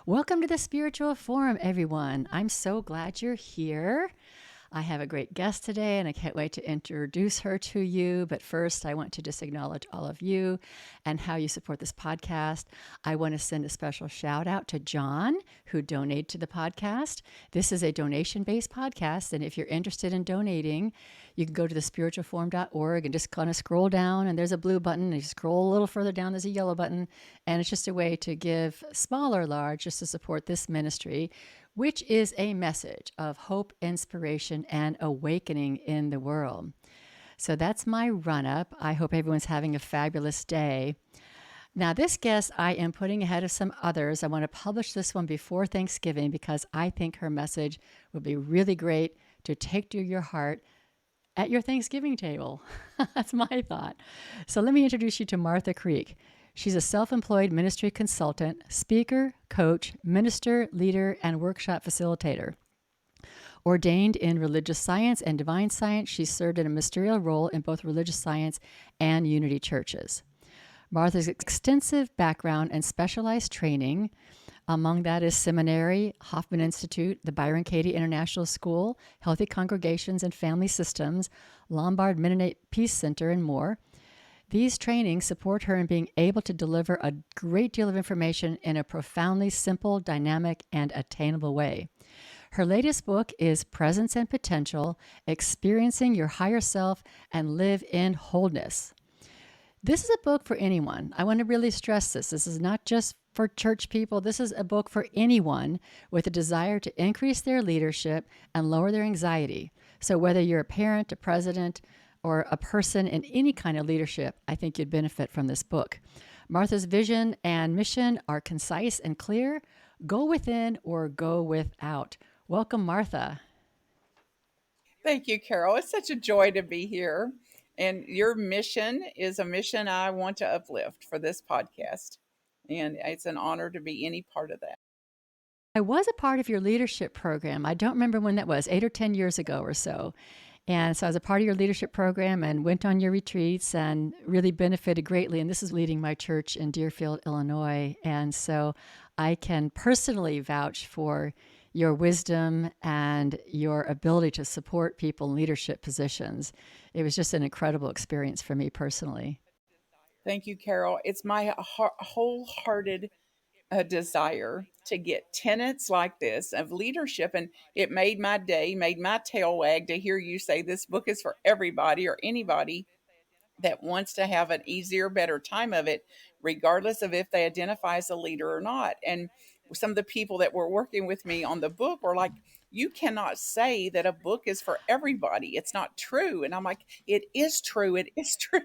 Welcome to the Spiritual Forum, everyone. I'm so glad you're here. I have a great guest today, and I can't wait to introduce her to you. But first, I want to just acknowledge all of you and how you support this podcast. I want to send a special shout out to John, who donated to the podcast. This is a donation based podcast, and if you're interested in donating, you can go to thespiritualforum.org and just kind of scroll down, and there's a blue button. And you scroll a little further down, there's a yellow button, and it's just a way to give, small or large, just to support this ministry, which is a message of hope, inspiration, and awakening in the world. So that's my run up. I hope everyone's having a fabulous day. Now, this guest I am putting ahead of some others. I want to publish this one before Thanksgiving because I think her message will be really great to take to your heart at your Thanksgiving table. That's my thought. So let me introduce you to Martha Creek. She's a self-employed ministry consultant, speaker, coach, minister, leader, and workshop facilitator. Ordained in religious science and divine science, she served in a ministerial role in both religious science and unity churches. Martha's extensive background and specialized training, among that is seminary, Hoffman Institute, the Byron Katie International School, Healthy Congregations and Family Systems, Lombard Mennonite Peace Center, and more. These trainings support her in being able to deliver a great deal of information in a profoundly simple, dynamic, and attainable way. Her latest book is Presence and Potential: Experiencing Your Higher Self and Live in Wholeness. This is a book for anyone. I want to really stress this. This is not just for church people. This is a book for anyone with a desire to increase their leadership and lower their anxiety. So whether you're a parent, a president, or a person in any kind of leadership, I think you'd benefit from this book. Martha's vision and mission are concise and clear. Go within or go without. Welcome, Martha. Thank you, Carol. It's such a joy to be here. And your mission is a mission I want to uplift for this podcast. And it's an honor to be any part of that. I was a part of your leadership program. I don't remember when that was, 8 or 10 years ago or so. And so I was a part of your leadership program and went on your retreats and really benefited greatly. And this is leading my church in Deerfield, Illinois. And so I can personally vouch for your wisdom and your ability to support people in leadership positions. It was just an incredible experience for me personally. Thank you, Carol. It's my wholehearted desire to get tenets like this of leadership. And it made my day, made my tail wag to hear you say this book is for everybody or anybody that wants to have an easier, better time of it, regardless of if they identify as a leader or not. And some of the people that were working with me on the book were like, you cannot say that a book is for everybody. It's not true. And I'm like, it is true. It is true.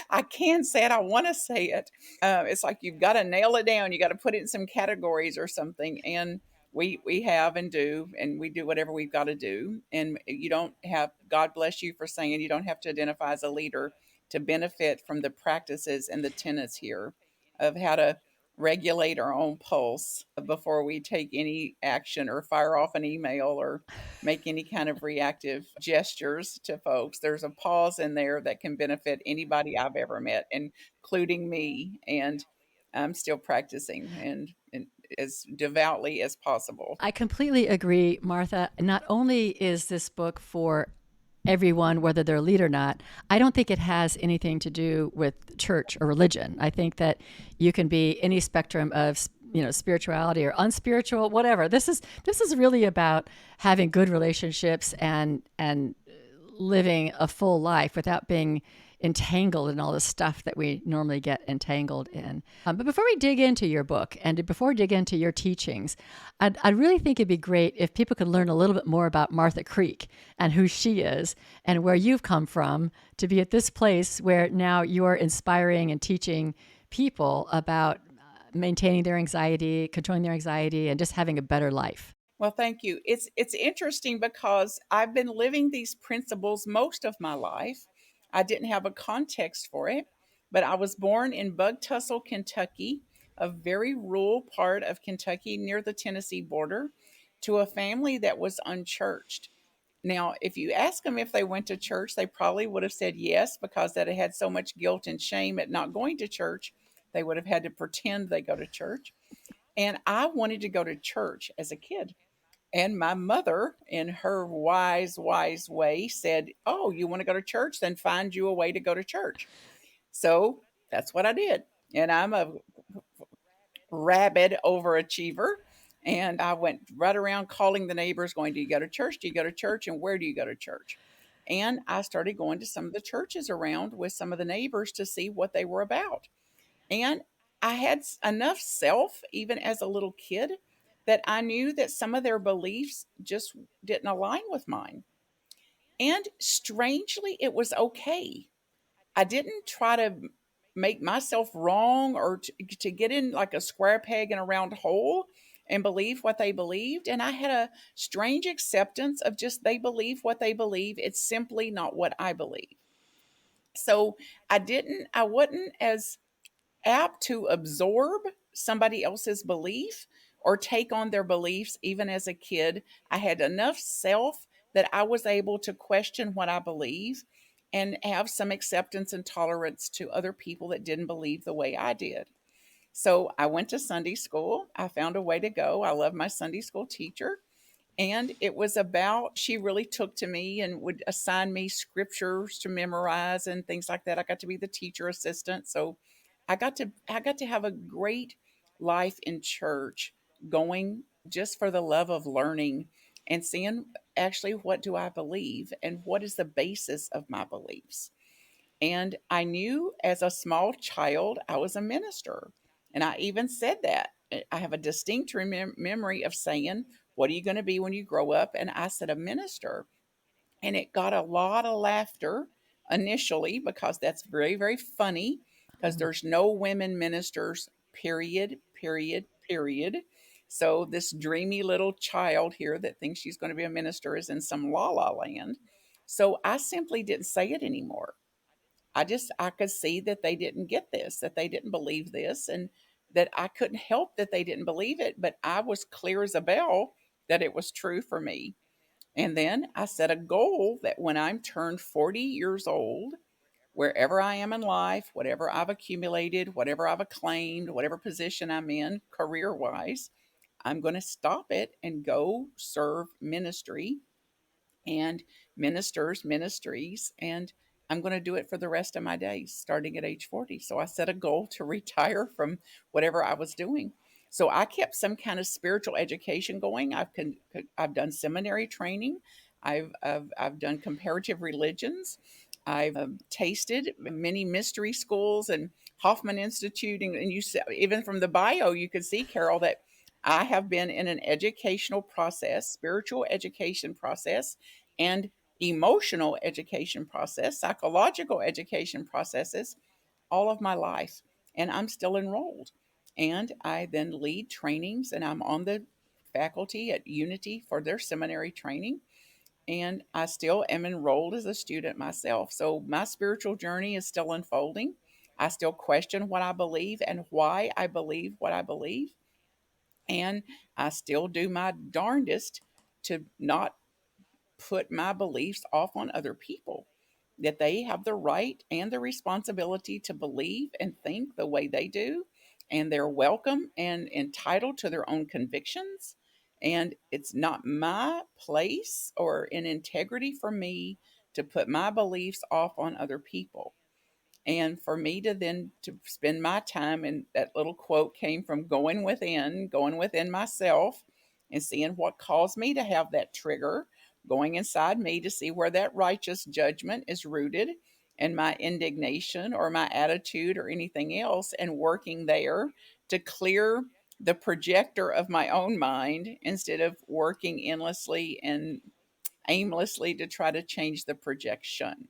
I can say it. I want to say it. It's like you've got to nail it down. You got to put it in some categories or something. And we have and do, and we do whatever we've got to do. And you don't have, God bless you for saying you don't have to identify as a leader to benefit from the practices and the tenets here of how to regulate our own pulse before we take any action or fire off an email or make any kind of reactive gestures to folks. There's a pause in there that can benefit anybody I've ever met, including me. And I'm still practicing and as devoutly as possible. I completely agree, Martha. Not only is this book for everyone, whether they're a leader or not, I don't think it has anything to do with church or religion. I think that you can be any spectrum of spirituality or unspiritual, whatever. This is really about having good relationships and living a full life without being entangled in all the stuff that we normally get entangled in. But before we dig into your book and before we dig into your teachings, I really think it'd be great if people could learn a little bit more about Martha Creek and who she is and where you've come from to be at this place where now you're inspiring and teaching people about maintaining their anxiety, controlling their anxiety, and just having a better life. Well, thank you. It's interesting because I've been living these principles most of my life. I didn't have a context for it, but I was born in Bug Tussle, Kentucky, a very rural part of Kentucky near the Tennessee border, to a family that was unchurched. Now, if you ask them if they went to church, they probably would have said yes, because that had so much guilt and shame at not going to church. They would have had to pretend they go to church. And I wanted to go to church as a kid. And my mother, in her wise, wise way, said, "Oh, you want to go to church? Then find you a way to go to church." So that's what I did. And I'm a rabid overachiever. And I went right around calling the neighbors, going, "Do you go to church? Do you go to church? And where do you go to church?" And I started going to some of the churches around with some of the neighbors to see what they were about. And I had enough self, even as a little kid, that I knew that some of their beliefs just didn't align with mine. And strangely, it was okay. I didn't try to make myself wrong or to get in like a square peg in a round hole and believe what they believed. And I had a strange acceptance of just they believe what they believe. It's simply not what I believe. So I wasn't as apt to absorb somebody else's belief or take on their beliefs even as a kid. I had enough self that I was able to question what I believe and have some acceptance and tolerance to other people that didn't believe the way I did. So I went to Sunday school. I found a way to go. I love my Sunday school teacher. And it was about, she really took to me and would assign me scriptures to memorize and things like that. I got to be the teacher assistant. So I got to have a great life in church, going just for the love of learning and seeing actually what do I believe and what is the basis of my beliefs. And I knew as a small child I was a minister. And I even said that. I have a distinct memory of saying, "What are you going to be when you grow up?" And I said, "A minister." And it got a lot of laughter initially because that's very, very funny because Oh, there's no women ministers, period, period, period. So this dreamy little child here that thinks she's going to be a minister is in some la la land. So I simply didn't say it anymore. I could see that they didn't get this, that they didn't believe this, and that I couldn't help that they didn't believe it, but I was clear as a bell that it was true for me. And then I set a goal that when I'm turned 40 years old, wherever I am in life, whatever I've accumulated, whatever I've acclaimed, whatever position I'm in career wise, I'm going to stop it and go serve ministry and ministries, and I'm going to do it for the rest of my days starting at age 40. So I set a goal to retire from whatever I was doing. So I kept some kind of spiritual education going. I've done seminary training. I've done comparative religions. I've tasted many mystery schools and Hoffman Institute, and even from the bio, you could see, Carol, that I have been in an educational process, spiritual education process, and emotional education process, psychological education processes all of my life. And I'm still enrolled. And I then lead trainings, and I'm on the faculty at Unity for their seminary training. And I still am enrolled as a student myself. So my spiritual journey is still unfolding. I still question what I believe and why I believe what I believe. And I still do my darndest to not put my beliefs off on other people, that they have the right and the responsibility to believe and think the way they do, and they're welcome and entitled to their own convictions. And it's not my place or an integrity for me to put my beliefs off on other people. And for me to then to spend my time, and that little quote came from going within myself and seeing what caused me to have that trigger, going inside me to see where that righteous judgment is rooted and my indignation or my attitude or anything else, and working there to clear the projector of my own mind instead of working endlessly and aimlessly to try to change the projection.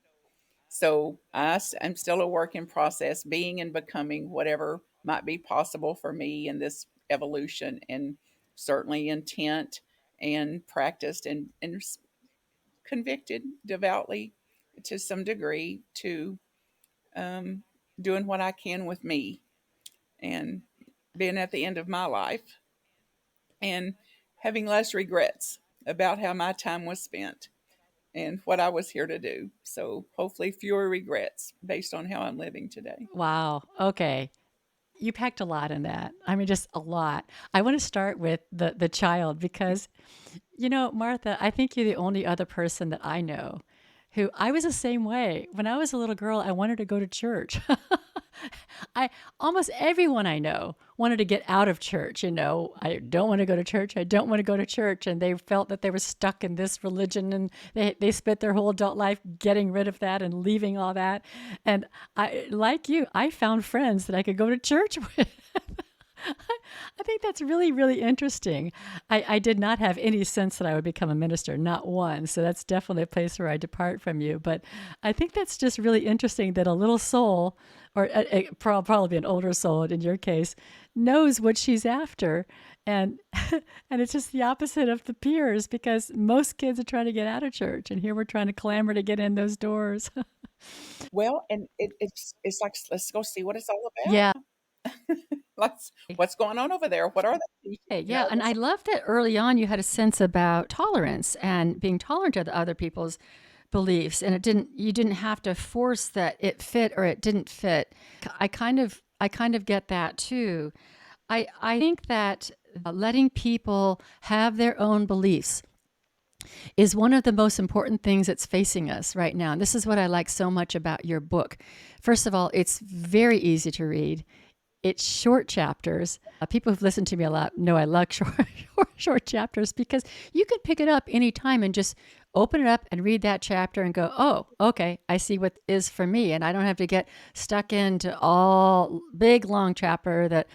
So I'm still a work in process, being and becoming whatever might be possible for me in this evolution, and certainly intent and practiced and convicted devoutly to some degree to um, doing what I can with me and being at the end of my life and having less regrets about how my time was spent and what I was here to do. So hopefully fewer regrets based on how I'm living today. wow. Okay. You packed a lot in that. I mean, just a lot. I want to start with the child because, Martha, I think you're the only other person that I know who I was the same way. When I was a little girl, I wanted to go to church. I almost everyone I know wanted to get out of church. I don't want to go to church. I don't want to go to church, and they felt that they were stuck in this religion, and they spent their whole adult life getting rid of that and leaving all that. And I, like you, I found friends that I could go to church with. I think that's really, really interesting. I did not have any sense that I would become a minister, not one. So that's definitely a place where I depart from you. But I think that's just really interesting that a little soul, or probably an older soul in your case, knows what she's after. And and it's just the opposite of the peers because most kids are trying to get out of church, and here we're trying to clamor to get in those doors. Well, and it's like, let's go see what it's all about. Yeah. Let's what's going on over there? What are they teaching? Hey, yeah, and I Let's love that early on you had a sense about tolerance and being tolerant of the other people's beliefs, and you didn't have to force that it fit or it didn't fit. I kind of get that too. I think that letting people have their own beliefs is one of the most important things that's facing us right now. And this is what I like so much about your book. First of all, it's very easy to read. It's short chapters. People who've listened to me a lot know I like short chapters because you can pick it up anytime and just open it up and read that chapter and go, oh, okay, I see what is for me. And I don't have to get stuck into all big, long chapter that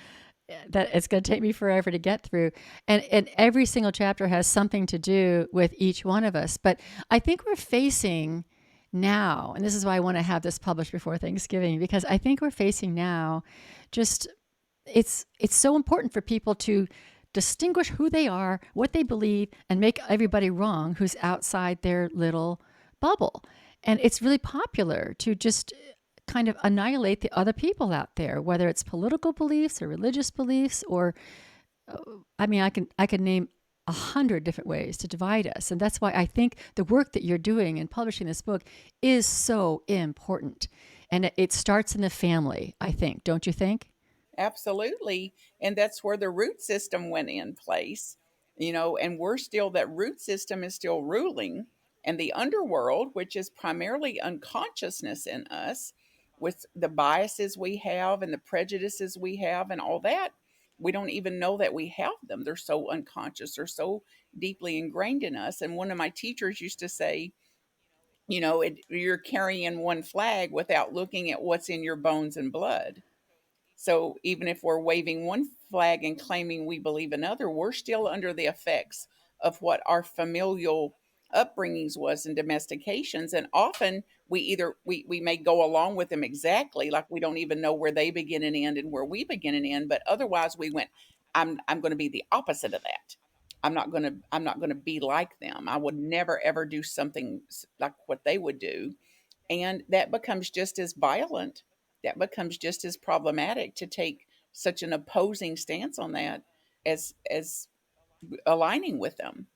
it's going to take me forever to get through. And every single chapter has something to do with each one of us. But I think we're facing now, and this is why I want to have this published before Thanksgiving, because I think we're facing now just it's so important for people to distinguish who they are, what they believe, and make everybody wrong who's outside their little bubble. And it's really popular to just kind of annihilate the other people out there, whether it's political beliefs or religious beliefs, or I mean, I can name 100 different ways to divide us, and that's why I think the work that you're doing in publishing this book is so important. And it starts in the family, I think, don't you think? absolutely. And that's where the root system went in place, and we're still, that root system is still ruling. And the underworld, which is primarily unconsciousness in us, with the biases we have and the prejudices we have and all that, we don't even know that we have them. They're so unconscious, they're so deeply ingrained in us. And one of my teachers used to say, you're carrying one flag without looking at what's in your bones and blood. So even if we're waving one flag and claiming we believe another, we're still under the effects of what our familial upbringings was and domestications. And often we may go along with them exactly, like we don't even know where they begin and end and where we begin and end. But otherwise we went, I'm going to be the opposite of that. I'm not going to be like them. I would never ever do something like what they would do, and that becomes just as violent, that becomes just as problematic to take such an opposing stance on that as aligning with them.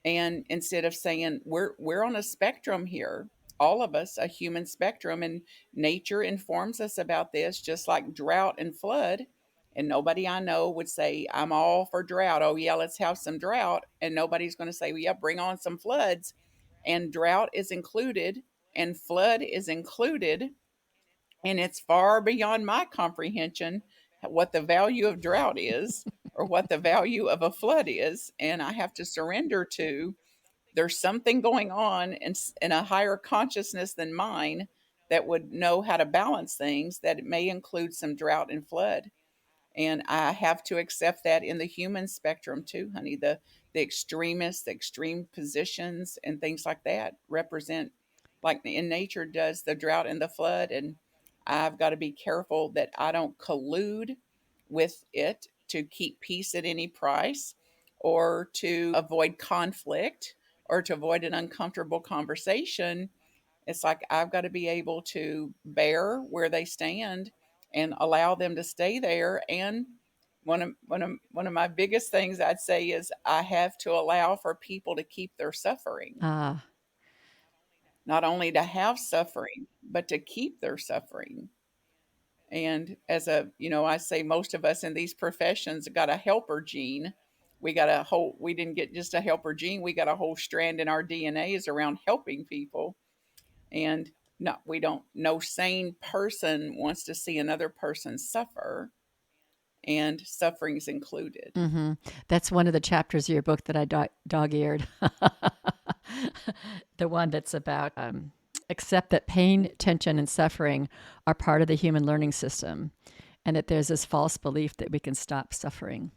And instead of saying we're on a spectrum here, all of us, a human spectrum, and nature informs us about this, just like drought and flood. And nobody I know would say, I'm all for drought. Oh yeah, let's have some drought. And nobody's going to say, well, yeah, bring on some floods. And drought is included and flood is included, and it's far beyond my comprehension what the value of drought is or what the value of a flood is. And I have to surrender to, there's something going on in a higher consciousness than mine that would know how to balance things, that it may include some drought and flood. And I have to accept that in the human spectrum too, honey. The extremists, the extreme positions and things like that represent, like in nature does, the drought and the flood. And I've got to be careful that I don't collude with it to keep peace at any price, or to avoid conflict, or to avoid an uncomfortable conversation. It's like I've got to be able to bear where they stand and allow them to stay there. And one of my biggest things I'd say is I have to allow for people to keep their suffering, Ah, not only to have suffering, but to keep their suffering. And as a, I say most of us in these professions got a helper gene. We didn't get just a helper gene, we got a whole strand in our DNA is around helping people. And no, we don't, no sane person wants to see another person suffer, and suffering's included. Hmm. That's one of the chapters of your book that I dog eared. The one that's about accept that pain, tension, and suffering are part of the human learning system, and that there's this false belief that we can stop suffering.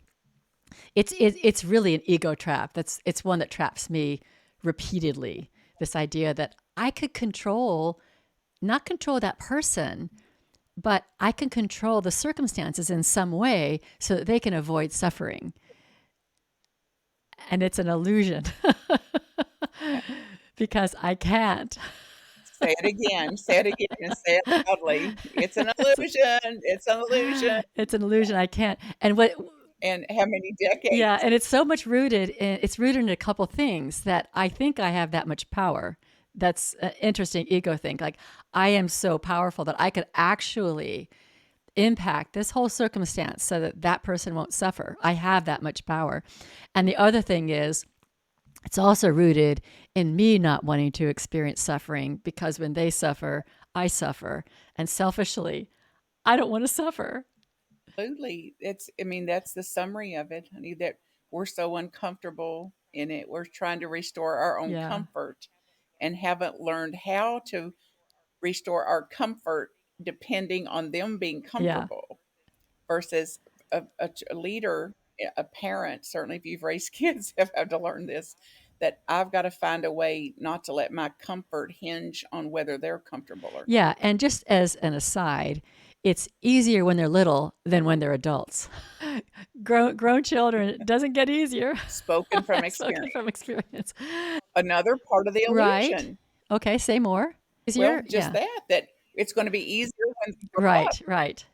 It's really an ego trap. It's one that traps me repeatedly. This idea that I could control, not control that person, but I can control the circumstances in some way so that they can avoid suffering. And it's an illusion because I can't. Say it again, say it again, and say it loudly. It's an illusion. It's an illusion. It's an illusion. I can't. And what, And how many yeah, decades? and it's so much rooted in, it's rooted in a couple things that I think I have that much power. That's an interesting ego thing. Like, I am so powerful that I could actually impact this whole circumstance so that that person won't suffer. I have that much power. And the other thing is, it's also rooted in me not wanting to experience suffering because when they suffer, I suffer. And selfishly, I don't want to suffer. Absolutely. That's the summary of it, honey, that we're so uncomfortable in it. We're trying to restore our own Yeah. comfort and haven't learned how to restore our comfort depending on them being Yeah. comfortable versus a leader, a parent. Certainly, if you've raised kids, have had to learn this, that I've got to find a way not to let my comfort hinge on whether they're comfortable or not. Yeah. And just as an aside, it's easier when they're little than when they're adults. Grown children, it doesn't get easier. Spoken from Spoken from experience. experience. Another part of the Right. illusion. Okay. Say more. Well, Easier. just Yeah. that it's going to be easier when they grow up. Right. Right.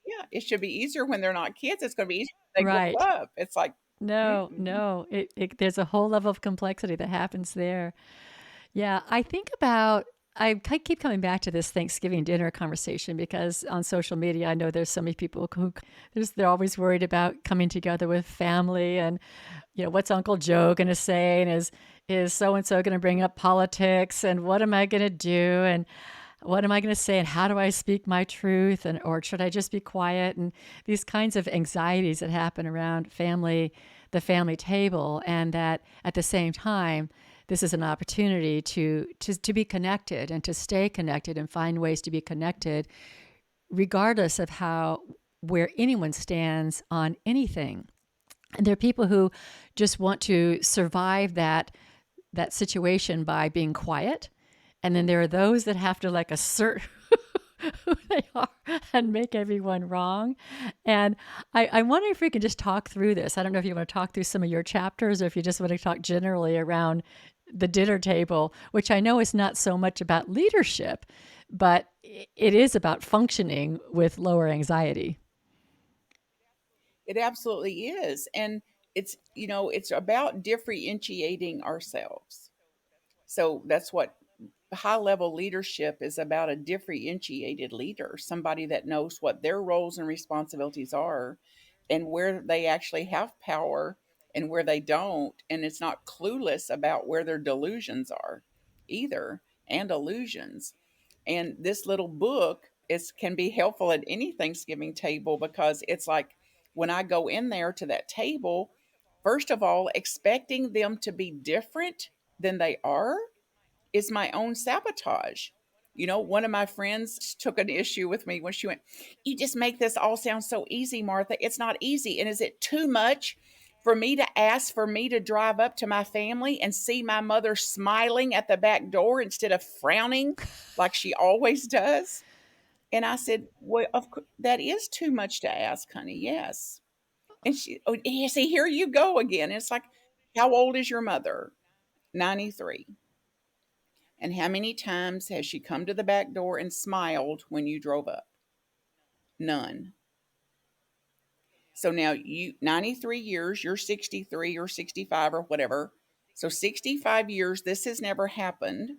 Yeah, it should be easier when they're not kids. It's going to be easier when they grow Right. up. It's like, No, mm-mm. no. There's a whole level of complexity that happens there. Yeah, I think about, keep coming back to this Thanksgiving dinner conversation because on social media, I know there's so many people who they're always worried about coming together with family and, what's Uncle Joe going to say? And is so and so going to bring up politics? And what am I going to do? And what am I going to say? And how do I speak my truth? And or should I just be quiet? And these kinds of anxieties that happen around family, the family table, and that at the same time, this is an opportunity to be connected and to stay connected and find ways to be connected, regardless of how where anyone stands on anything. And there are people who just want to survive that situation by being quiet. And then there are those that have to like assert who they are and make everyone wrong. And I'm wondering if we can just talk through this. I don't know if you want to talk through some of your chapters or if you just want to talk generally around the dinner table, which I know is not so much about leadership, but it is about functioning with lower anxiety. It absolutely is. And it's about differentiating ourselves. So that's what high level leadership is about, a differentiated leader, somebody that knows what their roles and responsibilities are and where they actually have power and where they don't. And it's not clueless about where their delusions are either, and illusions. And this little book can be helpful at any Thanksgiving table because it's like when I go in there to that table, first of all, expecting them to be different than they are is my own sabotage. One of my friends took an issue with me when she went, "You just make this all sound so easy, Martha. It's not easy. And is it too much for me to ask for me to drive up to my family and see my mother smiling at the back door instead of frowning like she always does?" And I said, "Well, of course, that is too much to ask, honey. Yes." And oh, yeah, see, here you go again. It's like, how old is your mother? 93. And how many times has she come to the back door and smiled when you drove up? None. So now 93 years, you're 63 or 65 or whatever. So 65 years, this has never happened.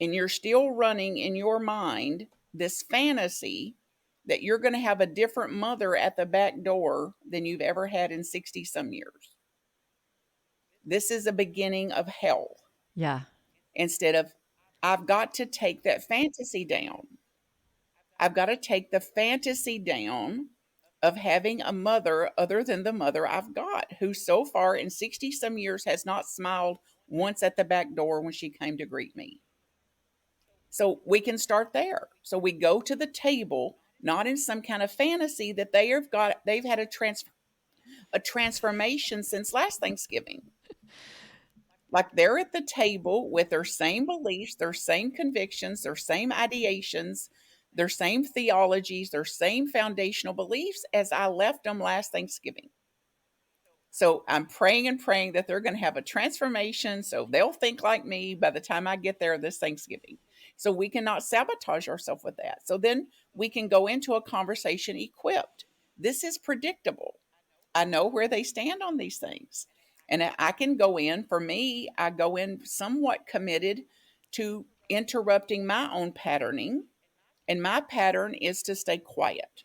And you're still running in your mind this fantasy that you're going to have a different mother at the back door than you've ever had in 60 some years. This is a beginning of hell. Yeah. Instead of, I've got to take that fantasy down. I've got to take the fantasy down of having a mother other than the mother I've got, who so far in 60 some years has not smiled once at the back door when she came to greet me. So we can start there. So we go to the table, not in some kind of fantasy that they've had a transformation since last Thanksgiving. Like they're at the table with their same beliefs, their same convictions, their same ideations, their same theologies, their same foundational beliefs as I left them last Thanksgiving. So I'm praying and praying that they're going to have a transformation so they'll think like me by the time I get there this Thanksgiving. So we cannot sabotage ourselves with that. So then we can go into a conversation equipped. This is predictable. I know where they stand on these things. And I can go in, for me, I go in somewhat committed to interrupting my own patterning. And my pattern is to stay quiet,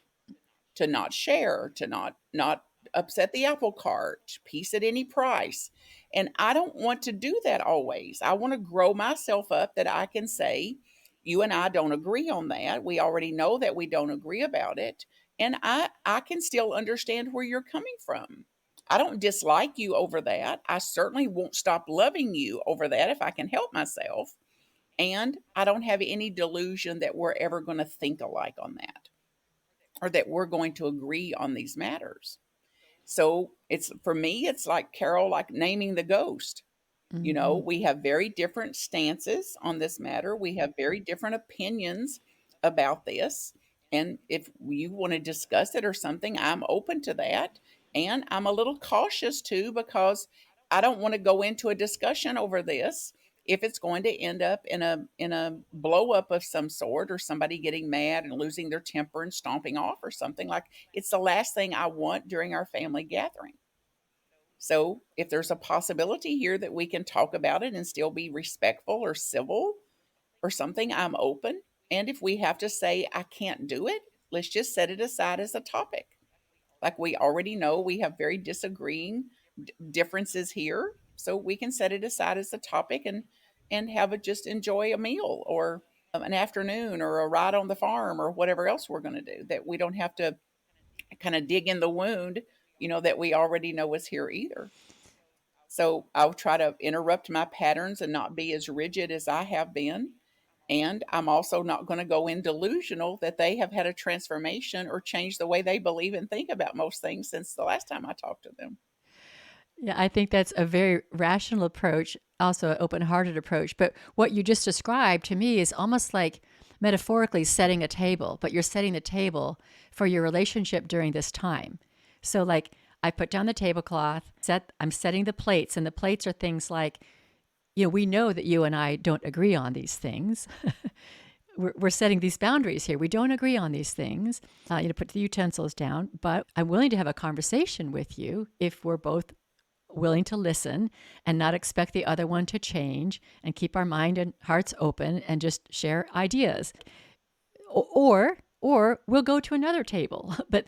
to not share, to not upset the apple cart, peace at any price. And I don't want to do that always. I want to grow myself up that I can say, you and I don't agree on that. We already know that we don't agree about it. And I can still understand where you're coming from. I don't dislike you over that. I certainly won't stop loving you over that if I can help myself. And I don't have any delusion that we're ever going to think alike on that or that we're going to agree on these matters. So it's, for me, it's like Carol, like naming the ghost. Mm-hmm. We have very different stances on this matter. We have very different opinions about this. And if you want to discuss it or something, I'm open to that. And I'm a little cautious too, because I don't want to go into a discussion over this if it's going to end up in a blow up of some sort, or somebody getting mad and losing their temper and stomping off or something. Like, it's the last thing I want during our family gathering. So, if there's a possibility here that we can talk about it and still be respectful or civil or something, I'm open. And if we have to say, I can't do it, let's just set it aside as a topic. Like, we already know we have very disagreeing differences here. So we can set it aside as a topic and have it, just enjoy a meal or an afternoon or a ride on the farm or whatever else we're going to do, that we don't have to kind of dig in the wound, that we already know is here either. So I'll try to interrupt my patterns and not be as rigid as I have been. And I'm also not going to go in delusional that they have had a transformation or changed the way they believe and think about most things since the last time I talked to them. Yeah, I think that's a very rational approach, also an open hearted approach. But what you just described to me is almost like metaphorically setting a table, but you're setting the table for your relationship during this time. So, like, I put down the tablecloth, I'm setting the plates, and the plates are things like, we know that you and I don't agree on these things. We're setting these boundaries here. We don't agree on these things. Put the utensils down, but I'm willing to have a conversation with you if we're both willing to listen and not expect the other one to change, and keep our mind and hearts open and just share ideas. Or we'll go to another table. But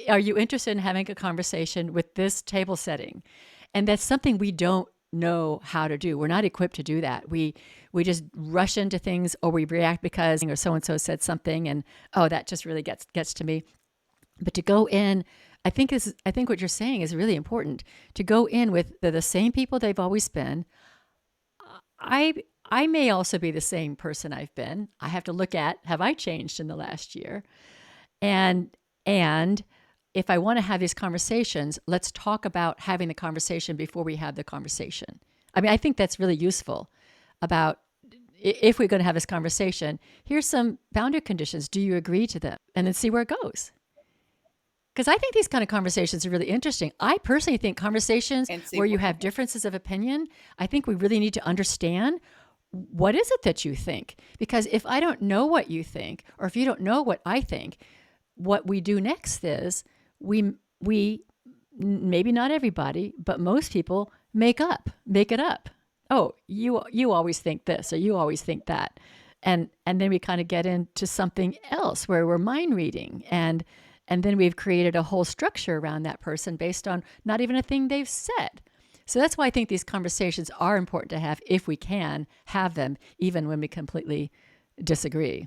are you interested in having a conversation with this table setting? And that's something we don't know how to do. We're not equipped to do that. We just rush into things, or we react because or so and so said something, and oh, that just really gets to me. But to go in, I think what you're saying is really important. To go in with the same people they've always been. I may also be the same person I've been. I have to look at, have I changed in the last year? And if I want to have these conversations, let's talk about having the conversation before we have the conversation. I mean, I think that's really useful. About, if we're going to have this conversation, here's some boundary conditions. Do you agree to them? And then see where it goes. Because I think these kind of conversations are really interesting. I personally think conversations And see where you where, have differences of opinion, I think we really need to understand, what is it that you think? Because if I don't know what you think, or if you don't know what I think, what we do next is we maybe not everybody, but most people make it up. Oh, you always think this, or you always think that. And then we kind of get into something else where we're mind reading, and then we've created a whole structure around that person based on not even a thing they've said. So that's why I think these conversations are important to have if we can have them, even when we completely disagree.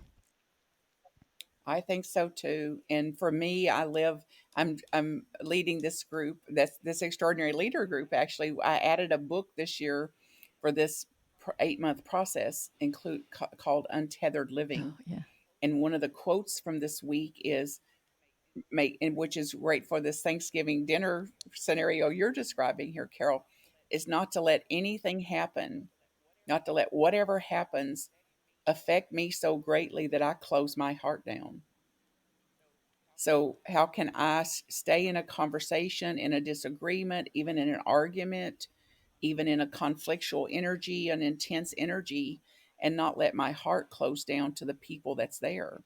I think so too. And for me, I'm leading this group, that's this extraordinary leader group. Actually, I added a book this year for this 8-month process called Untethered Oh, Living. yeah. And one of the quotes from this week is make and which is great for this Thanksgiving dinner scenario you're describing here, Carol, is not to let anything happen, not to let whatever happens affect me so greatly that I close my heart down. So, how can I stay in a conversation, in a disagreement, even in an argument, even in a conflictual energy, an intense energy, and not let my heart close down to the people that's there?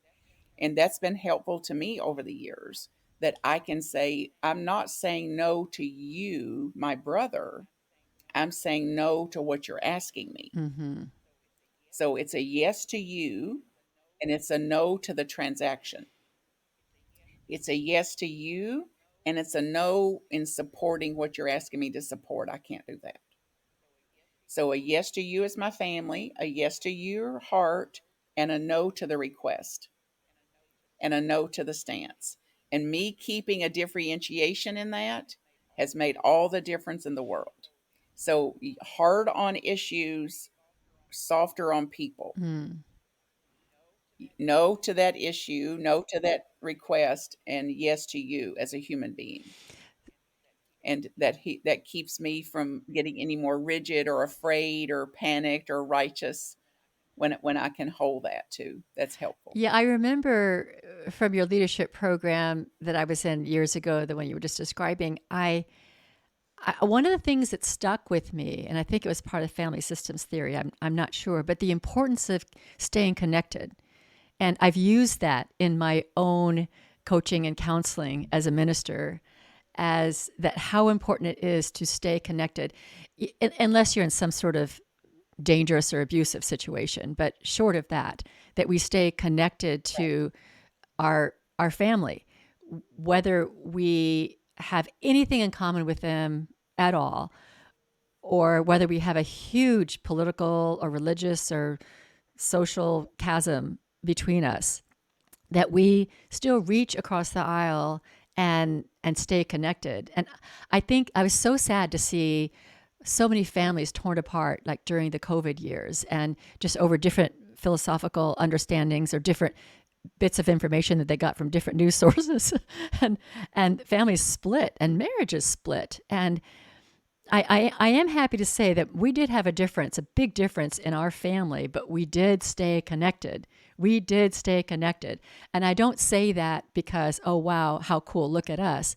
And that's been helpful to me over the years, that I can say, I'm not saying no to you, my brother. I'm saying no to what you're asking me. Mm-hmm. So it's a yes to you and it's a no to the transaction. It's a yes to you and it's a no in supporting what you're asking me to support. I can't do that. So a yes to you is my family, a yes to your heart, and a no to the request, and a no to the stance. And me keeping a differentiation in that has made all the difference in the world. So hard on issues, softer on people. Mm. No to that issue, no to that request, and yes to you as a human being. And that keeps me from getting any more rigid or afraid or panicked or righteous when I can hold that too. That's helpful. Yeah, I remember from your leadership program that I was in years ago, the one you were just describing, one of the things that stuck with me, and I think it was part of family systems theory, I'm not sure, but the importance of staying connected. And I've used that in my own coaching and counseling as a minister, as that how important it is to stay connected, unless you're in some sort of dangerous or abusive situation. But short of that, that we stay connected to our family, whether we have anything in common with them at all, or whether we have a huge political or religious or social chasm between us, that we still reach across the aisle and stay connected. And I think I was so sad to see so many families torn apart, like during the COVID years, and just over different philosophical understandings or different bits of information that they got from different news sources, and families split and marriages split. And I am happy to say that we did have a difference, a big difference in our family, but we did stay connected. We did stay connected. And I don't say that because, oh, wow, how cool, look at us.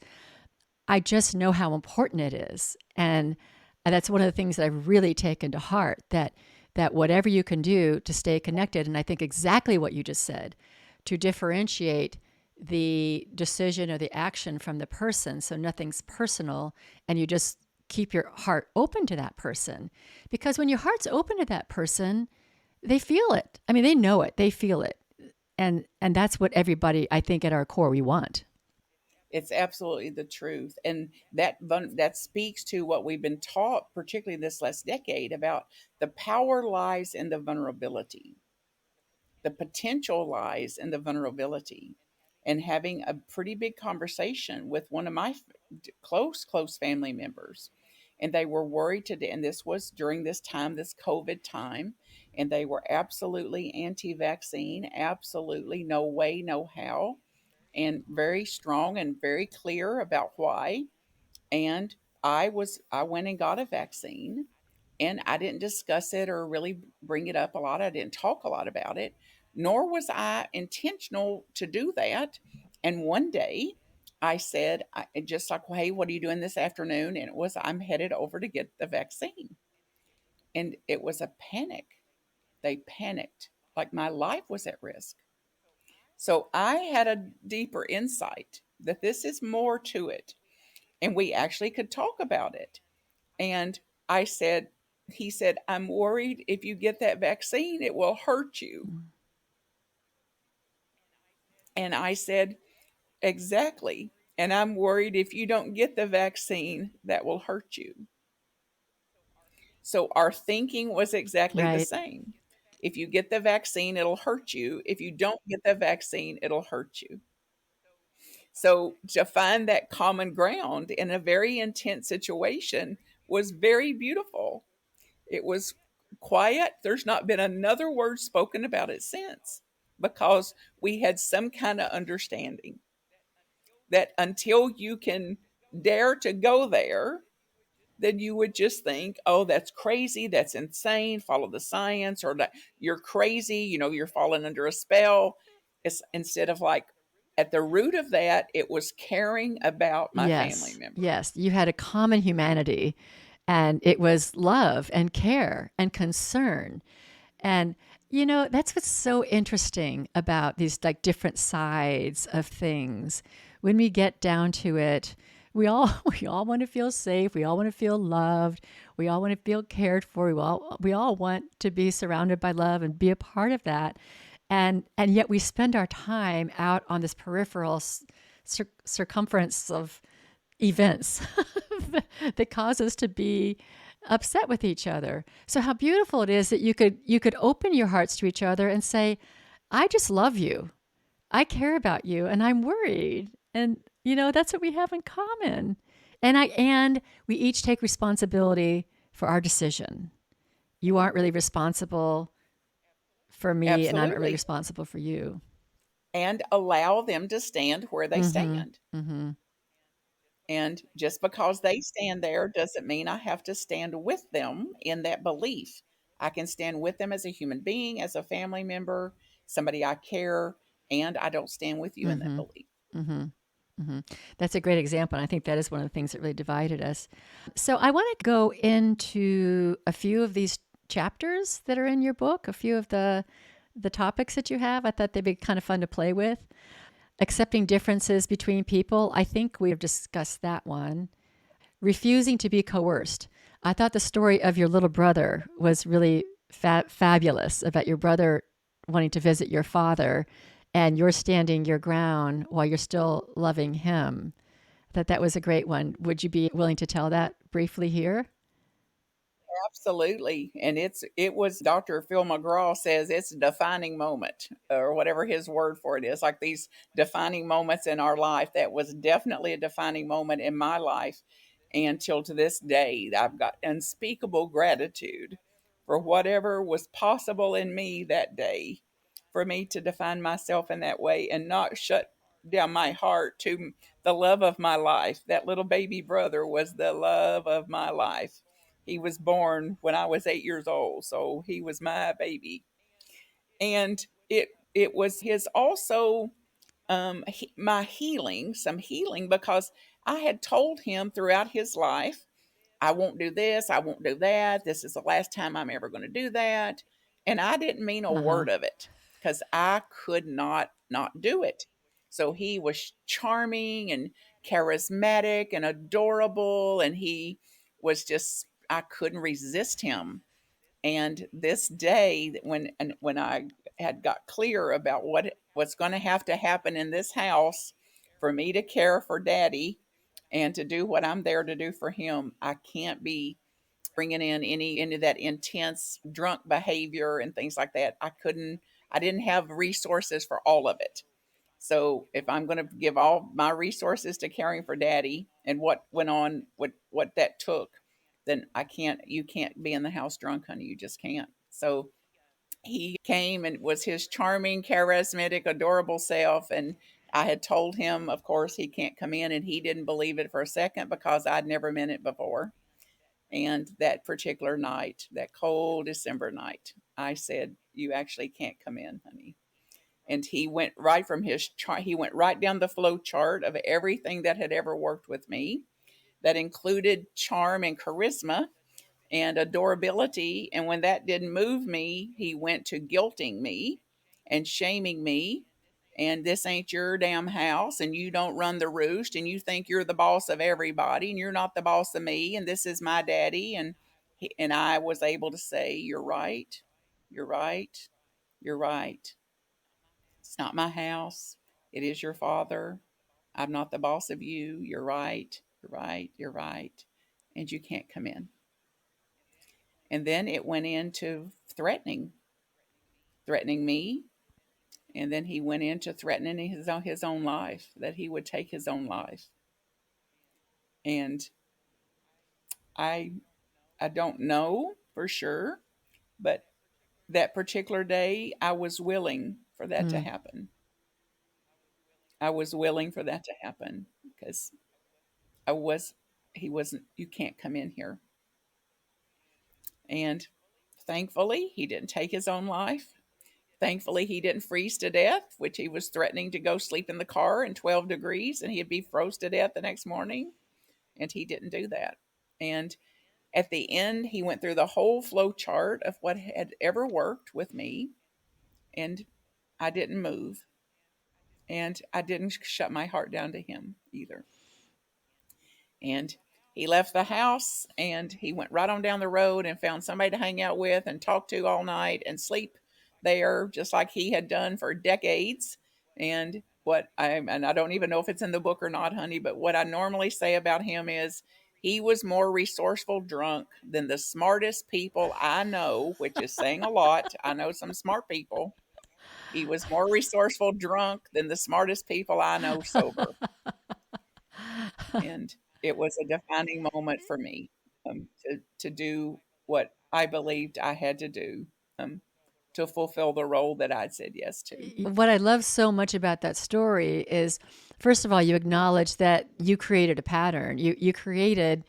I just know how important it is. And that's one of the things that I've really taken to heart, that whatever you can do to stay connected, and I think exactly what you just said, to differentiate the decision or the action from the person so nothing's personal, and you just keep your heart open to that person. Because when your heart's open to that person, they feel it. I mean, they know it, they feel it. And that's what everybody, I think, at our core we want. It's absolutely the truth, and that speaks to what we've been taught, particularly this last decade, about the power lies in the vulnerability. The potential lies in the vulnerability, and having a pretty big conversation with one of my close family members, and they were worried today, and this was during this time, this COVID time, and they were absolutely anti-vaccine, absolutely no way, no how, and very strong and very clear about why. And I went and got a vaccine, and I didn't discuss it or really bring it up a lot. I didn't talk a lot about it, nor was I intentional to do that. And one day I said, just like, well, hey, what are you doing this afternoon? And it was, I'm headed over to get the vaccine. And it was a panic. They panicked like my life was at risk. So I had a deeper insight that this is more to it. And we actually could talk about it. And I said, he said, I'm worried if you get that vaccine, it will hurt you. Mm. And I said, exactly. And I'm worried if you don't get the vaccine, that will hurt you. So our thinking was exactly the Right. same. If you get the vaccine, it'll hurt you. If you don't get the vaccine, it'll hurt you. So to find that common ground in a very intense situation was very beautiful. It was quiet. There's not been another word spoken about it since, because we had some kind of understanding that until you can dare to go there, then you would just think, oh, that's crazy, that's insane, follow the science, or that you're crazy, you're falling under a spell. It's instead of like, at the root of that, it was caring about my family Yes. member. Yes. You had a common humanity, and it was love and care and concern. And that's what's so interesting about these like different sides of things. When we get down to it, we all we all want to feel safe, we all want to feel loved, we all want to feel cared for, we all want to be surrounded by love and be a part of that. And yet we spend our time out on this peripheral circumference of events that cause us to be upset with each other. So how beautiful it is that you could open your hearts to each other and say, "I just love you. I care about you, and I'm worried." And that's what we have in common. And we each take responsibility for our decision. You aren't really responsible for me, and I'm not really Absolutely. responsible for you. And allow them to stand where they Mhm. stand. Mhm. And just because they stand there doesn't mean I have to stand with them in that belief. I can stand with them as a human being, as a family member, somebody I care, and I don't stand with you in that Mhm. belief. Mhm. Mhm. That's a great example, and I think that is one of the things that really divided us. So I want to go into a few of these chapters that are in your book, a few of the topics that you have. I thought they'd be kind of fun to play with. Accepting differences between people. I think we have discussed that one. Refusing to be coerced. I thought the story of your little brother was really fabulous, about your brother wanting to visit your father and you're standing your ground while you're still loving him. I thought that was a great one. Would you be willing to tell that briefly here? Absolutely. And it was Dr. Phil McGraw says it's a defining moment, or whatever his word for it is, like these defining moments in our life. That was definitely a defining moment in my life. And till to this day, I've got unspeakable gratitude for whatever was possible in me that day, for me to define myself in that way and not shut down my heart to the love of my life. That little baby brother was the love of my life. He was born when I was 8 years old, so he was my baby. And it was his also, my healing, some healing, because I had told him throughout his life, I won't do this, I won't do that. This is the last time I'm ever going to do that. And I didn't mean a Uh huh. word of it, because I could not do it. So he was charming and charismatic and adorable, and he was just, I couldn't resist him. And this day, when I had got clear about what's going to have to happen in this house for me to care for Daddy and to do what I'm there to do for him, I can't be bringing in any of that intense drunk behavior and things like that. I didn't have resources for all of it. So if I'm going to give all my resources to caring for Daddy and what went on, what that took, then I can't. You can't be in the house drunk, honey. You just can't. So he came and was his charming, charismatic, adorable self, and I had told him, of course, he can't come in, and he didn't believe it for a second because I'd never meant it before. And that particular night, that cold December night, I said, "You actually can't come in, honey." And he went right from his chart. He went right down the flow chart of everything that had ever worked with me. That included charm and charisma and adorability. And when that didn't move me, he went to guilting me and shaming me. And this ain't your damn house, and you don't run the roost, and you think you're the boss of everybody, and you're not the boss of me, and this is my daddy. And And I was able to say, "You're right. You're right. You're right. It's not my house. It is your father. I'm not the boss of you. You're right. You're right. You're right. And you can't come in." And then it went into threatening me. And then he went into threatening his own life, that he would take his own life. And I I don't know for sure, but that particular day I was willing for that to Mm. happen. I was willing for that to happen because I was he wasn't you can't come in here. And thankfully, he didn't take his own life. Thankfully, he didn't freeze to death, which he was threatening to go sleep in the car in 12 degrees and he'd be froze to death the next morning. And he didn't do that. And at the end, he went through the whole flow chart of what had ever worked with me. And I didn't move. And I didn't shut my heart down to him either. And he left the house and he went right on down the road and found somebody to hang out with and talk to all night and sleep there just like he had done for decades. And I don't even know if it's in the book or not, honey, but what I normally say about him is he was more resourceful drunk than the smartest people I know, which is saying a lot. I know some smart people. He was more resourceful drunk than the smartest people I know sober. And it was a defining moment for me, to do what I believed I had to do, um, to fulfill the role that I'd said yes to. What I love so much about that story is, first of all, you acknowledge that you created a pattern. You created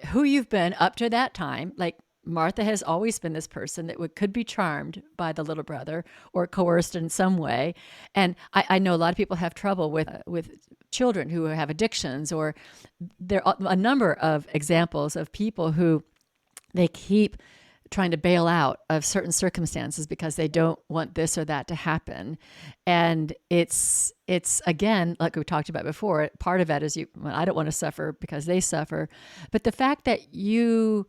who you've been up to that time. Like Martha has always been this person that could be charmed by the little brother or coerced in some way. And I know a lot of people have trouble with children who have addictions, or there are a number of examples of people who they keep trying to bail out of certain circumstances because they don't want this or that to happen. And it's again, like we talked about before, part of it is well, I don't want to suffer because they suffer. But the fact that you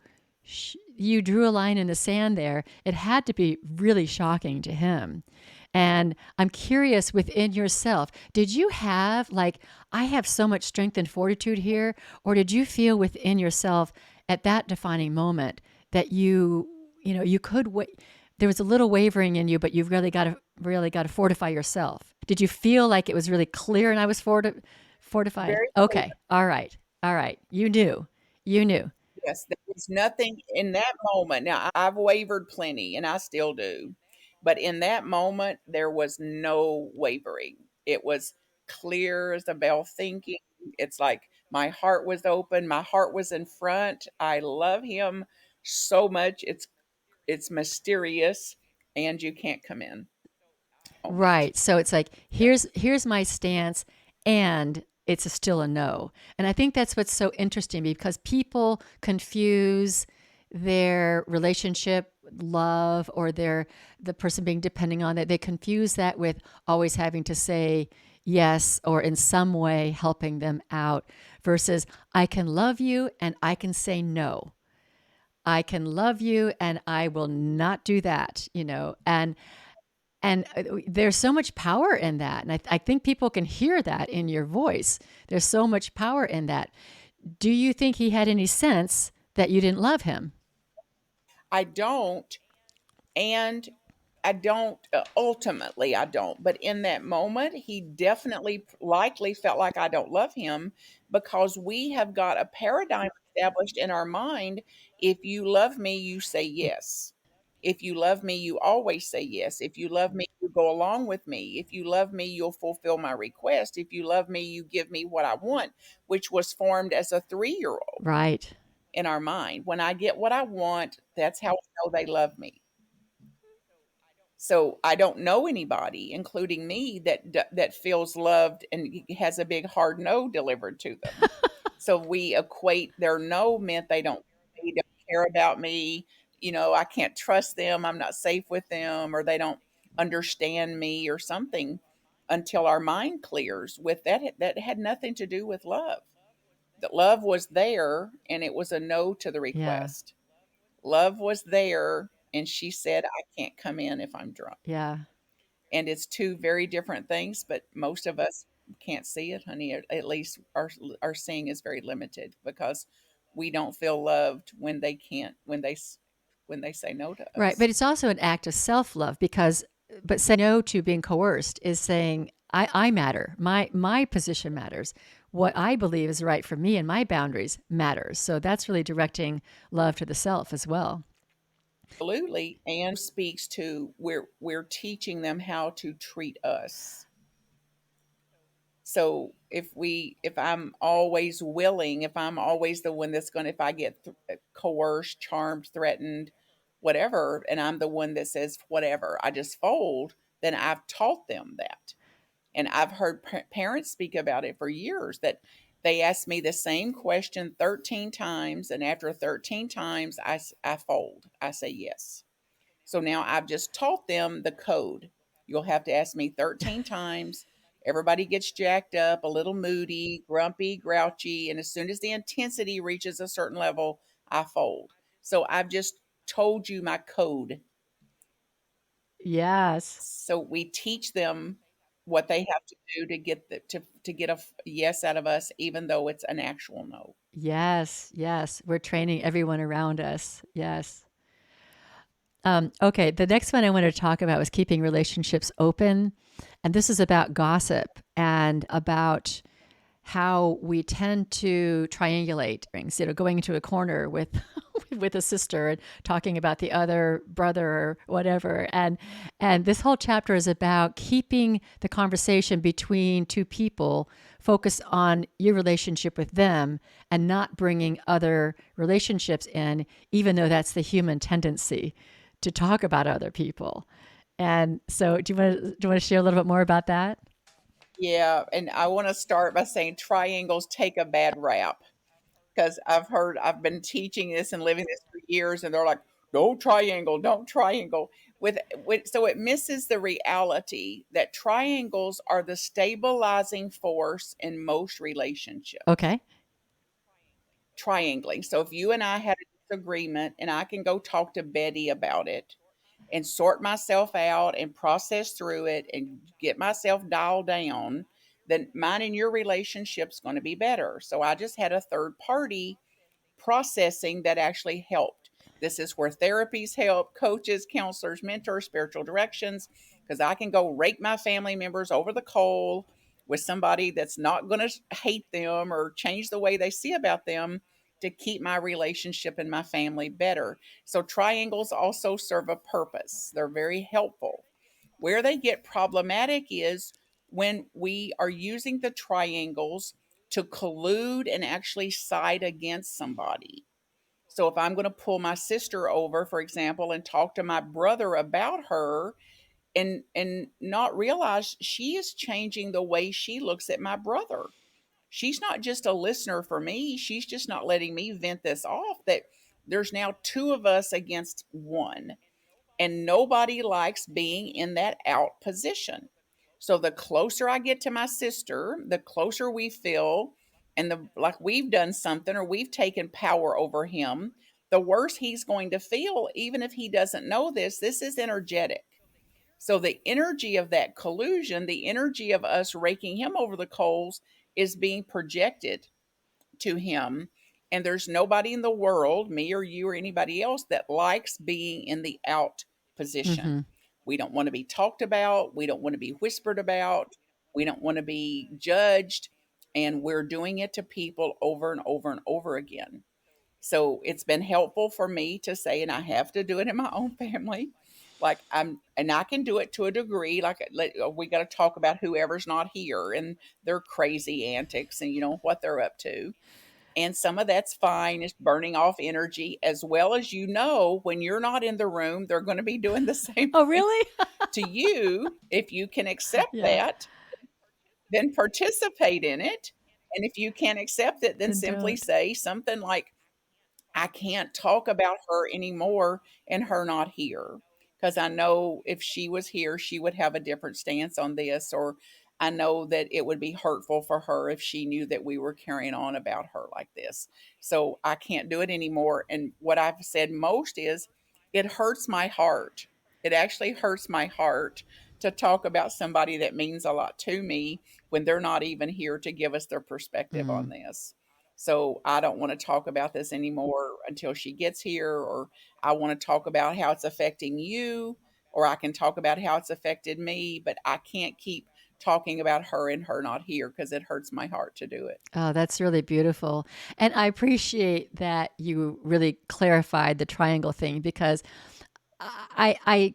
drew a line in the sand there, it had to be really shocking to him. And I'm curious, within yourself, did you have like, I have so much strength and fortitude here? Or did you feel within yourself at that defining moment that you could wait? There was a little wavering in you, but you've really got to fortify yourself. Did you feel like it was really clear and I was fortified? Very clear. Okay. All right. All right. You knew. You knew. Yes, there was nothing in that moment. Now, I've wavered plenty and I still do. But in that moment, there was no wavering. It was clear as a bell thinking. It's like my heart was open, my heart was in front. I love him so much. It's mysterious and you can't come in almost. Right. So it's like, Yeah. here's my stance, and it's still a no. And I think that's what's so interesting, because people confuse their relationship, love, or the person being depending on it. They confuse that with always having to say yes, or in some way helping them out, versus I can love you and I can say no. I can love you and I will not do that. And there's so much power in that. And I think people can hear that in your voice. There's so much power in that. Do you think he had any sense that you didn't love him? I don't. And I don't, ultimately, I don't. But in that moment, he definitely likely felt like I don't love him because we have got a paradigm established in our mind. If you love me, you say yes. If you love me, you always say yes. If you love me, you go along with me. If you love me, you'll fulfill my request. If you love me, you give me what I want, which was formed as a 3-year old Right. in our mind. When I get what I want, that's how I know they love me. So I don't know anybody, including me, that feels loved and has a big hard no delivered to them. So we equate their no meant they don't care about me. I can't trust them. I'm not safe with them, or they don't understand me, or something, until our mind clears with that. That had nothing to do with love. That love was there, and it was a no to the Yeah. request. Love was there, and she said, "I can't come in if I'm drunk." Yeah. And it's two very different things, but most of us can't see it, honey. At least our seeing is very limited because we don't feel loved when they can't when they say no to Right. us. But it's also an act of self love because, but saying no to being coerced is saying, I matter. My position matters. What I believe is right for me and my boundaries matters. So that's really directing love to the self as well. Absolutely, and speaks to we're teaching them how to treat us. So if I'm always willing, if I'm always the one that's going to, if I get coerced, charmed, threatened, whatever, and I'm the one that says whatever, I just fold, then I've taught them that. And I've heard parents speak about it for years that they ask me the same question 13 times, and after 13 times, I fold. I say yes. So now I've just taught them the code. You'll have to ask me 13 times. Everybody gets jacked up, a little moody, grumpy, grouchy, and as soon as the intensity reaches a certain level, I fold. So I've just told you my code. Yes. So we teach them what they have to do to get to get a yes out of us, even though it's an actual no. Yes. Yes. We're training everyone around us. Yes. Okay. The next one I want to talk about was keeping relationships open. And this is about gossip and about how we tend to triangulate things, going into a corner with with a sister and talking about the other brother or whatever. And this whole chapter is about keeping the conversation between two people focused on your relationship with them and not bringing other relationships in, even though that's the human tendency to talk about other people. And so, do you want to share a little bit more about that? Yeah, and I want to start by saying triangles take a bad rap because I've been teaching this and living this for years, and they're like, "Don't triangle, don't triangle." So it misses the reality that triangles are the stabilizing force in most relationships. Okay. Triangling. So if you and I had a disagreement, and I can go talk to Betty about it and sort myself out and process through it and get myself dialed down, then mine and your relationship's going to be better. So I just had a third party processing that actually helped. This is where therapies help, coaches, counselors, mentors, spiritual directions, because I can go rake my family members over the coal with somebody that's not going to hate them or change the way they see about them to keep my relationship and my family better. So triangles also serve a purpose. They're very helpful. Where they get problematic is when we are using the triangles to collude and actually side against somebody. So if I'm going to pull my sister over, for example, and talk to my brother about her and not realize she is changing the way she looks at my brother. She's not just a listener for me, she's just not letting me vent this off that there's now two of us against one, and nobody likes being in that out position. So the closer I get to my sister, the closer we feel, and the like we've done something or we've taken power over him, the worse he's going to feel, even if he doesn't know this. This is energetic. So the energy of that collusion, the energy of us raking him over the coals, is being projected to him. And there's nobody in the world, me or you or anybody else, that likes being in the out Mm-hmm. position. We don't want to be talked about. We don't want to be whispered about. We don't want to be judged. And we're doing it to people over and over and over again. So it's been helpful for me to say, and I have to do it in my own family. Like and I can do it to a degree. Like we got to talk about whoever's not here and their crazy antics and what they're up to, and some of that's fine. It's burning off energy, as well as when you're not in the room, they're going to be doing the same Oh, thing really? to you. If you can accept Yeah. that, then participate in it. And if you can't accept it, then Then simply don't. say something like, I can't talk about her anymore and her not here. Because I know if she was here, she would have a different stance on this. Or I know that it would be hurtful for her if she knew that we were carrying on about her like this. So I can't do it anymore. And what I've said most is it hurts my heart. It actually hurts my heart to talk about somebody that means a lot to me when they're not even here to give us their perspective on Mm. this. So I don't want to talk about this anymore until she gets here, or I want to talk about how it's affecting you, or I can talk about how it's affected me, but I can't keep talking about her and her not here because it hurts my heart to do it. Oh, that's really beautiful. And I appreciate that you really clarified the triangle thing because I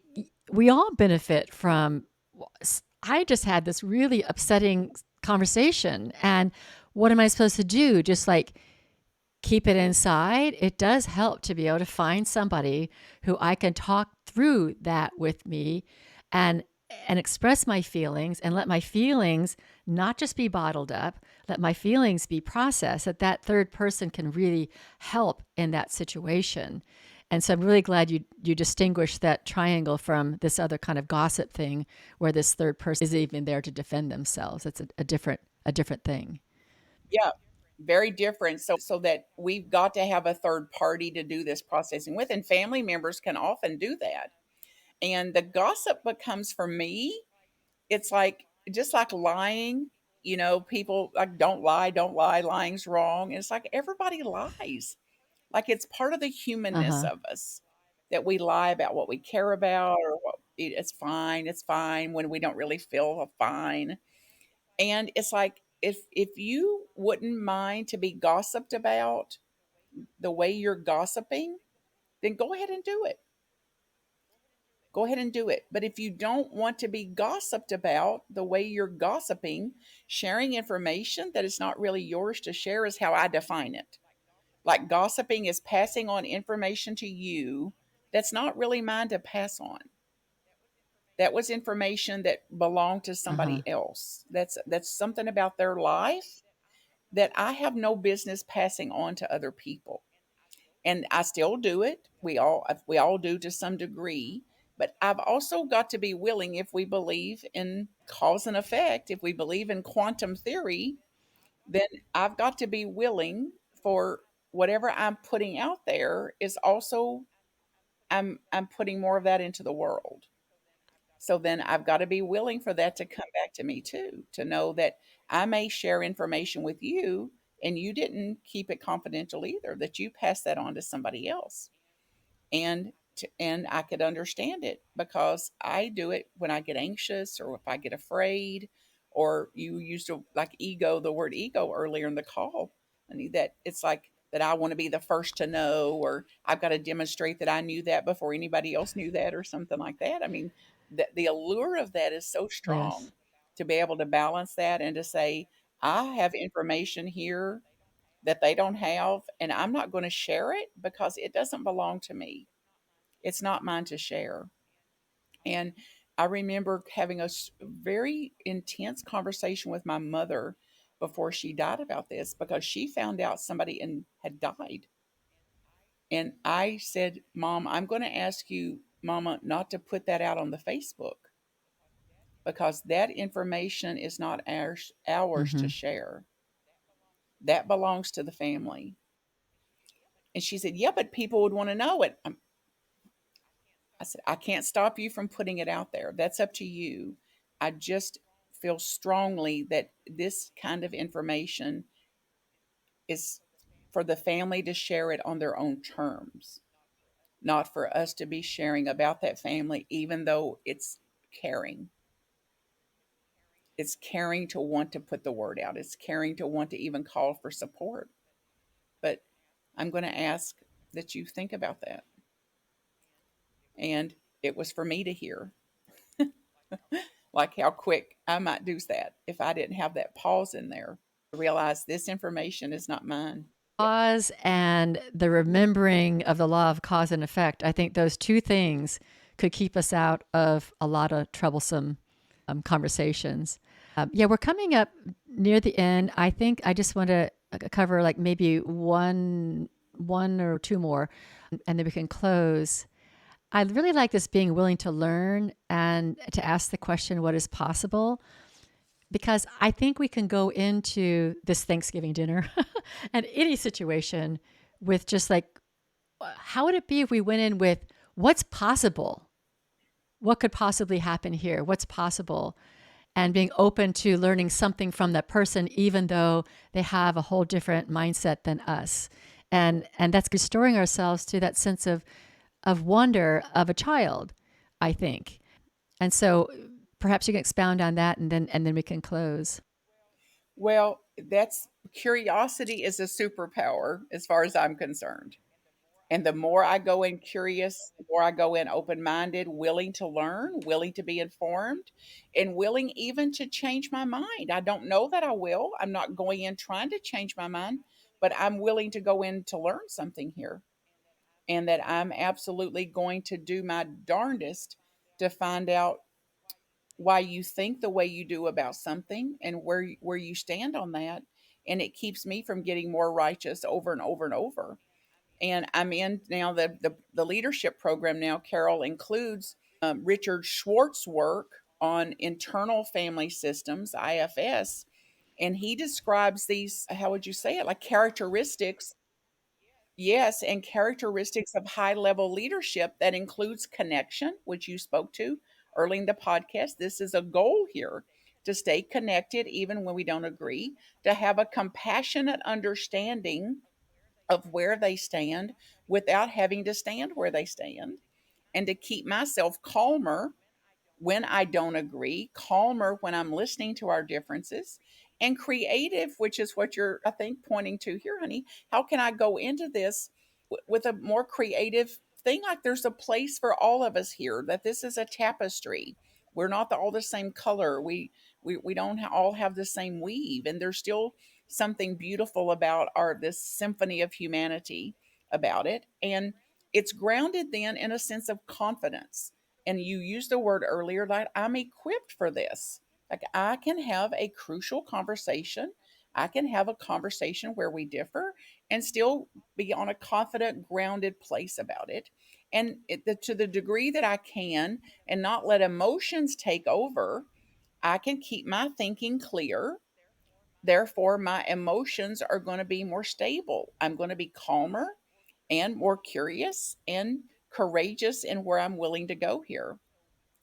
we all benefit from I just had this really upsetting conversation and what am I supposed to do? Just like keep it inside? It does help to be able to find somebody who I can talk through that with me and express my feelings and let my feelings not just be bottled up, let my feelings be processed, that that third person can really help in that situation. And so I'm really glad you distinguished that triangle from this other kind of gossip thing where this third person is even there to defend themselves. It's a different thing. Yeah, very different. So that we've got to have a third party to do this processing with, and family members can often do that. And the gossip becomes for me, it's like just like lying, people like don't lie, lying's wrong. And it's like everybody lies. Like it's part of the humanness Uh-huh. of us that we lie about what we care about or what it's fine when we don't really feel fine. And it's like if you wouldn't mind to be gossiped about the way you're gossiping, then go ahead and do it. Go ahead and do it. But if you don't want to be gossiped about the way you're gossiping, sharing information that is not really yours to share is how I define it. Like gossiping is passing on information to you that's not really mine to pass on. That was information that belonged to Uh-huh. somebody else. That's something about their life that I have no business passing on to other people. And I still do it. We all do to some degree, but I've also got to be willing, if we believe in cause and effect, if we believe in quantum theory, then I've got to be willing for whatever I'm putting out there is also I'm putting more of that into the world. So then I've got to be willing for that to come back to me too, to know that I may share information with you and you didn't keep it confidential either, that you passed that on to somebody else. And I could understand it because I do it when I get anxious or if I get afraid, or you used to like ego, the word ego earlier in the call. I need that it's like that I want to be the first to know, or I've got to demonstrate that I knew that before anybody else knew that, or something like that. I mean, the allure of that is so Yes. strong to be able to balance that and to say, I have information here that they don't have, and I'm not going to share it because it doesn't belong to me. It's not mine to share. And I remember having a very intense conversation with my mother before she died about this because she found out somebody had died. And I said, Mom, I'm going to ask you, Mama, not to put that out on the Facebook because that information is not ours to Mm-hmm. share. That belongs to the family. And she said, Yeah, but people would want to know it. I said, I can't stop you from putting it out there. That's up to you. I just feel strongly that this kind of information is for the family to share it on their own terms, not for us to be sharing about that family, even though it's caring. It's caring to want to put the word out, it's caring to want to even call for support. But I'm going to ask that you think about that. And it was for me to hear. Like how quick I might do that if I didn't have that pause in there to realize this information is not mine. Cause and the remembering of the law of cause and effect, I think those two things could keep us out of a lot of troublesome conversations. Yeah, we're coming up near the end. I think I just want to cover like maybe one or two more, and then we can close. I really like this being willing to learn and to ask the question, what is possible? because I think we can go into this Thanksgiving dinner and any situation with just like, how would it be if we went in with what's possible? What could possibly happen here? What's possible? And being open to learning something from that person, even though they have a whole different mindset than us. And that's restoring ourselves to that sense of wonder of a child, I think. And so perhaps you can expound on that and then we can close. Well, that's curiosity is a superpower as far as I'm concerned. And the more I go in curious, the more I go in open minded, willing to learn, willing to be informed, and willing even to change my mind. I don't know that I will. I'm not going in trying to change my mind, but I'm willing to go in to learn something here. And that I'm absolutely going to do my darndest to find out why you think the way you do about something and where you stand on that. And it keeps me from getting more righteous over and over and over. And I'm in now the leadership program now, Carol, includes Richard Schwartz's work on internal family systems, IFS. And he describes these, how would you say it, like characteristics. Yes, and characteristics of high level leadership that includes connection, which you spoke to early in the podcast. This is a goal here to stay connected even when we don't agree, to have a compassionate understanding of where they stand without having to stand where they stand, and to keep myself calmer when I don't agree, calmer when I'm listening to our differences, and creative, which is what you're, I think, pointing to here, honey. How can I go into this with a more creative thing? Like there's a place for all of us here, that this is a tapestry. We're not all the same color. We don't all have the same weave, and there's still something beautiful about our this symphony of humanity about it. And it's grounded then in a sense of confidence, and you used the word earlier, like I'm equipped for this. Like I can have a crucial conversation. I can have a conversation where we differ and still be on a confident, grounded place about it. And to the degree that I can, and not let emotions take over, I can keep my thinking clear. Therefore, my emotions are going to be more stable. I'm going to be calmer and more curious and courageous in where I'm willing to go here.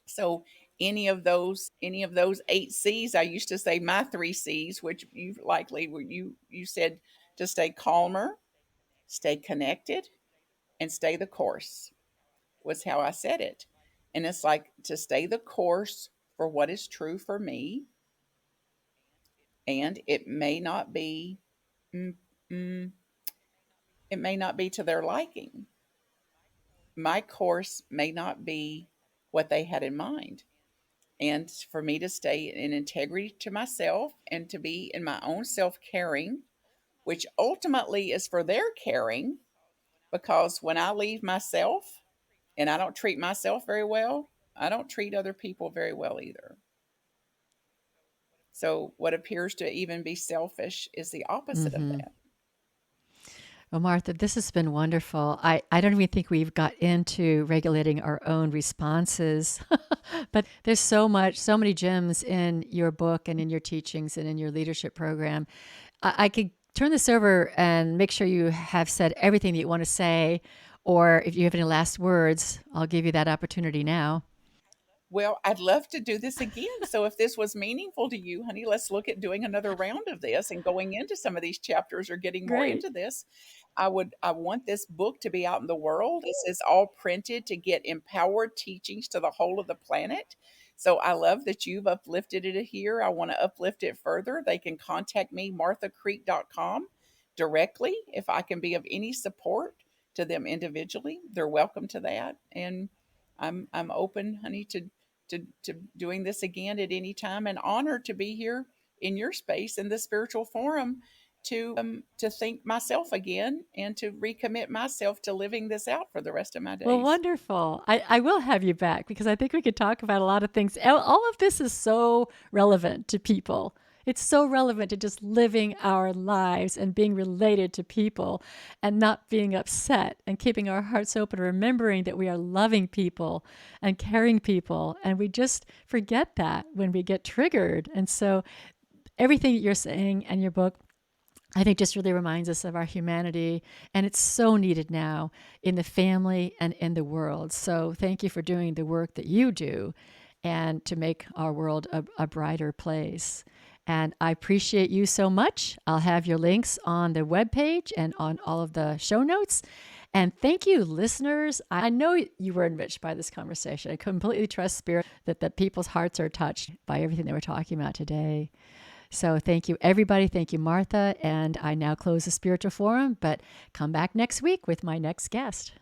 So any of those 8 C's, I used to say my 3 C's, which you likely you said, to stay calmer, stay connected, and stay the course, was how I said it. And it's like to stay the course for what is true for me, and mm, mm, it may not be to their liking. My course may not be what they had in mind. And for me to stay in integrity to myself and to be in my own self caring, which ultimately is for their caring, because when I leave myself and I don't treat myself very well, I don't treat other people very well either. So, what appears to even be selfish is the opposite of Mm-hmm. that. Well, Martha, this has been wonderful. I don't even think we've got into regulating our own responses, but there's so many gems in your book and in your teachings and in your leadership program. I could turn this over and make sure you have said everything that you want to say, or if you have any last words, I'll give you that opportunity now. Well, I'd love to do this again. So if this was meaningful to you, honey, let's look at doing another round of this and going into some of these chapters or getting more Great. into this. I want this book to be out in the world. This is all printed to get empowered teachings to the whole of the planet. So I love that you've uplifted it here. I want to uplift it further. They can contact me, marthacreek.com, directly if I can be of any support to them individually. They're welcome to that. And I'm open, honey, to doing this again at any time, and honored to be here in your space in the spiritual forum to think myself again and to recommit myself to living this out for the rest of my Well, days. wonderful. I will have you back because I think we could talk about a lot of things. All of this is so relevant to people. It's so relevant to just living our lives and being related to people and not being upset and keeping our hearts open, remembering that we are loving people and caring people. And we just forget that when we get triggered. And so everything that you're saying and your book, I think, just really reminds us of our humanity, and it's so needed now in the family and in the world. So thank you for doing the work that you do and to make our world a brighter place. And I appreciate you so much. I'll have your links on the webpage and on all of the show notes. And thank you, listeners. I know you were enriched by this conversation. I completely trust Spirit that people's hearts are touched by everything that we're talking about today. So thank you, everybody. Thank you, Martha. And I now close the Spiritual Forum, but come back next week with my next guest.